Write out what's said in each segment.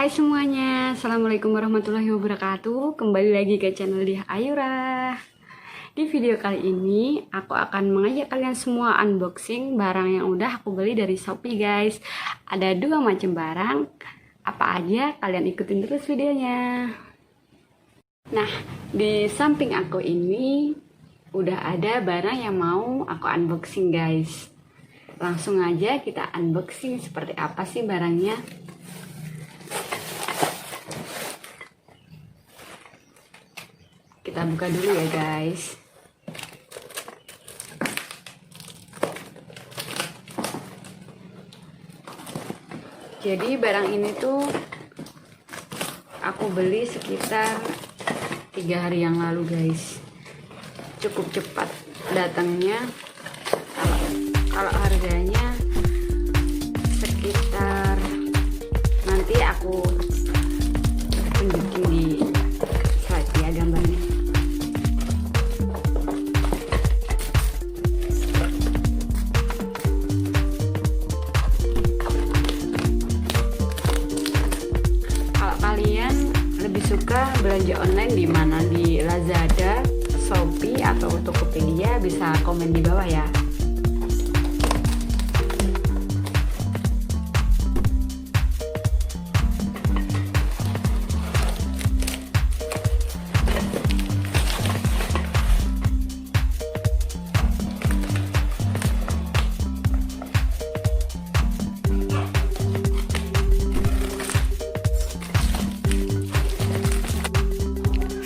Hai semuanya, Assalamualaikum warahmatullahi wabarakatuh. Kembali lagi ke channel di Ayura. Di video kali ini aku akan mengajak kalian semua unboxing barang yang udah aku beli dari SHOPEE guys. Ada dua macam barang. Apa aja, kalian ikutin terus videonya. Nah, di samping aku ini udah ada barang yang mau aku unboxing guys. Langsung aja kita unboxing seperti apa sih barangnya. Kita buka dulu ya guys. Jadi barang ini tuh aku beli sekitar 3 hari yang lalu guys. Cukup cepat datangnya. Kalau harganya sekitar, nanti aku tunjukin di slide ya gambarnya. Kalian lebih suka belanja online di mana? Di Lazada, SHOPEE atau Tokopedia? Bisa komen di bawah ya.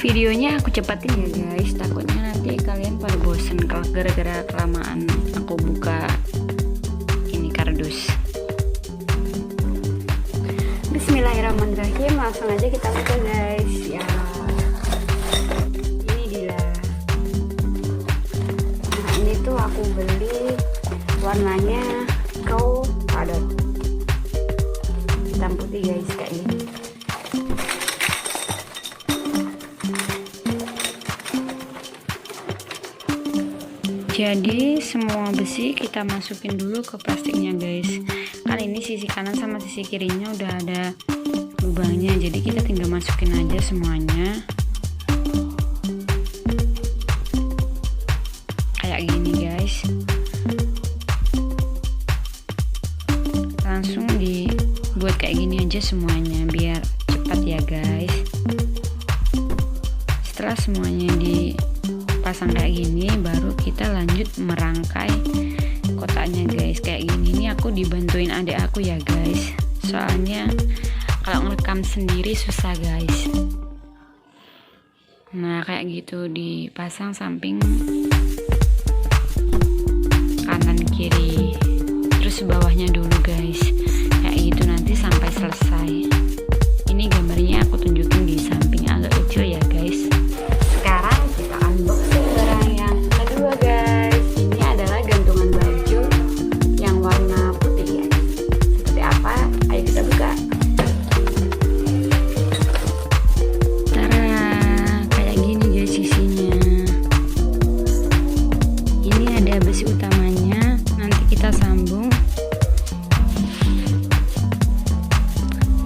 Videonya aku cepatin ya guys, takutnya nanti kalian pada bosen kalau gara-gara kelamaan aku buka ini kardus. Bismillahirrahmanirrahim, langsung aja kita buka guys ya. Ini dia. Nah ini tuh aku beli warnanya cow padat hitam putih guys, kayak ini. Jadi semua besi kita masukin dulu ke plastiknya guys. Kan ini sisi kanan sama sisi kirinya udah ada lubangnya, jadi kita tinggal masukin aja semuanya kayak gini guys. Langsung dibuat kayak gini aja semuanya biar cepat ya guys. Setelah semuanya dipasang kayak gini, baru kita lanjut merangkai kotaknya guys. Kayak gini, ini aku dibantuin adik aku ya guys, soalnya kalau ngerekam sendiri susah guys. Nah kayak gitu dipasang samping kanan kiri, terus bawahnya dulu guys, kayak gitu nanti sampai selesai. Ini gambarnya aku tunjukin di samping agak kecil ya guys. Sekarang kita unboxing barang yang kedua guys. Ini adalah gantungan baju yang warna putih ya. Seperti apa? Ayo kita buka. Cara kayak gini guys isinya. Ini ada besi utamanya, nanti kita sambung.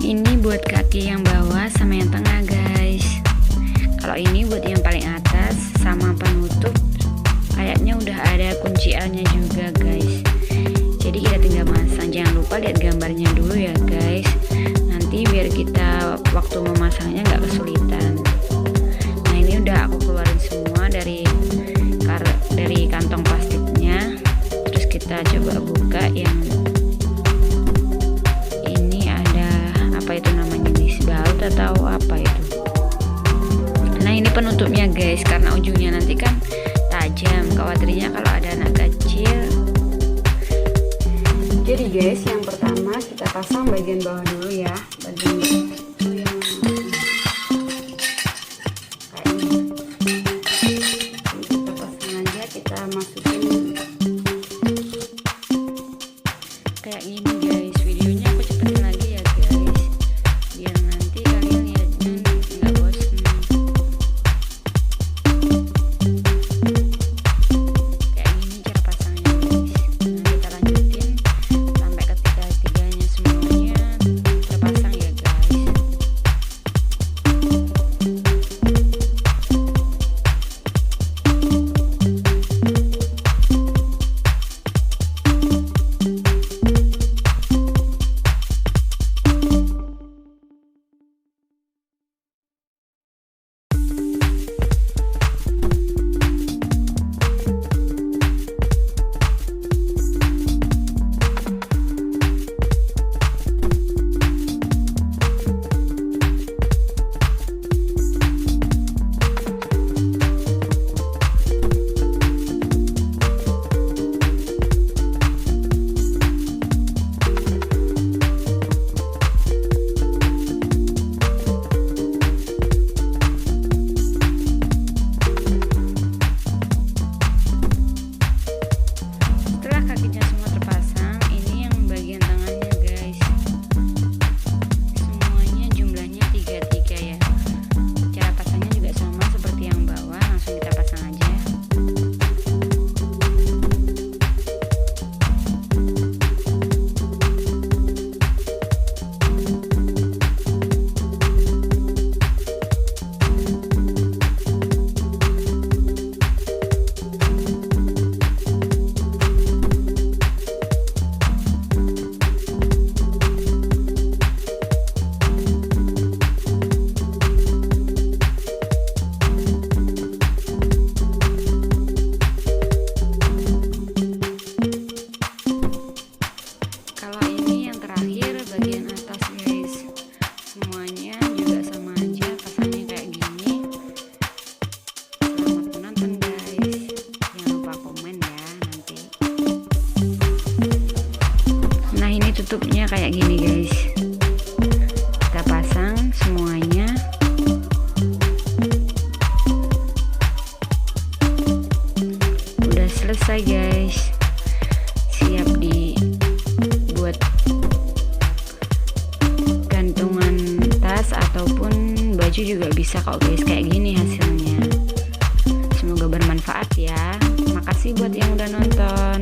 Ini buat kaki yang bawah sama yang tengah guys. Kalau ini buat yang paling atas sama penutup, kayaknya udah ada kunciannya juga guys. Jadi kita tinggal masang. Jangan lupa lihat gambarnya dulu ya guys, nanti biar kita waktu memasangnya nggak kesulitan. Nah ini udah aku keluarin semua dari kantong plastiknya. Terus kita coba buka yang ini, ada apa itu namanya nih, baut atau apa itu. Nah ini penutupnya guys, karena ujungnya nanti kan tajam, khawatirnya kalau ada anak kecil. Jadi guys, yang pertama kita pasang bagian bawah dulu ya, bagian itu yang kayak ini. Kita pasang aja, kita masukin kayak gini guys. Videonya aku cepetin lagi ya guys, biar nanti kalian lihatnya nggak bosan. Kayak gini cara pasangnya guys. Nah kita lanjutin sampai ketiga-tiganya semuanya terpasang ya guys. tutupnya kayak gini guys. Kita pasang semuanya. Udah selesai guys, siap dibuat gantungan tas ataupun baju juga bisa kok guys. Kayak gini hasilnya. Semoga bermanfaat ya. Makasih buat yang udah nonton.